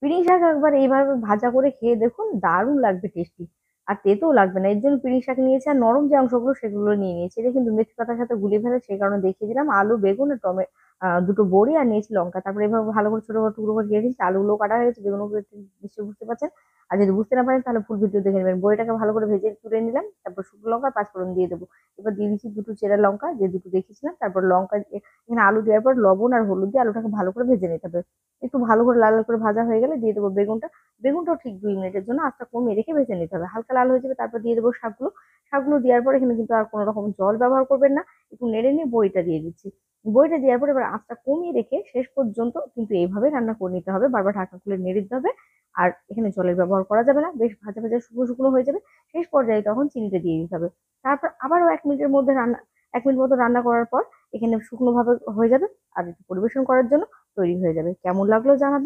পিড়িং শাক একবার এইভাবে ভাজা করে খেয়ে দেখুন, দারুণ লাগবে টেস্টি। আর তেতেও লাগবে না। এর জন্য পিড়িং শাক নিয়েছি, আর নরম যে অংশগুলো সেগুলো নিয়ে নিয়েছি। এটা কিন্তু মেথি পাতার সাথে গুলিয়ে ফেলে, সেই কারণে দেখিয়ে দিলাম। আলু, বেগুন আর দুটো বড়ি আর নিয়েছি লঙ্কা। তারপরে এভাবে ভালো করে ছোট ছোট টুকরো করে কেটে নিচ্ছি। আলুগুলো কাটা হয়ে গেছে, বেগুনগুলো নিশ্চয়ই বুঝতে পারছেন। আর যদি বুঝতে না পারেন তাহলে ফুল ভিডিও দেখে নেবেন। বড়িটাকে ভালো করে ভেজে তুলে নিলাম, তারপর শুকনো লঙ্কা আর পাঁচফোড়ন দিয়ে দেবো। এবার দিয়ে দিচ্ছি দুটো চেরা লঙ্কা, যে দুটো দেখিয়েছিলাম। তারপর লঙ্কা এখানে আলু দেওয়ার পর লবণ আর হলুদ দিয়ে আলুটাকে ভালো করে ভেজে নিতে হবে। একটু ভালো করে লাল লাল করে ভাজা হয়ে গেলে দিয়ে দেবো বেগুনটা। বেগুনটাও ঠিক ২ মিনিটের জন্য আঁচটা কমিয়ে রেখে ভেজে নিতে হবে। হালকা লাল হয়ে যাবে, তারপর দিয়ে দেবো শাকগুলো। শাকগুলো দেওয়ার পর এখানে কিন্তু আর কোনো রকম জল ব্যবহার করবেন না। একটু নেড়ে নিয়ে বড়িটা দিয়ে দিচ্ছি। বড়িটা দেওয়ার পর এবার আঁচটা কমিয়ে রেখে শেষ পর্যন্ত কিন্তু এইভাবে রান্না করে নিতে হবে। বারবার ঢাকনা খুলে নেড়ে দিতে হবে। আর এখানে জলের ব্যবহার করা যাবে না। বেশ ভাজা ভাজা শুকনো শুকনো হয়ে যাবে। শেষ পর্যায়ে তখন চিনিটা দিয়ে দিতে হবে। তারপর আবারও ১ মিনিটের মধ্যে ১ মিনিট মতো রান্না করার পর এখানে শুকনো ভাবে হয়ে যাবে। আর একটু পরিবেশন করার জন্য তৈরি হয়ে যাবে। কেমন লাগলো জানাবেন।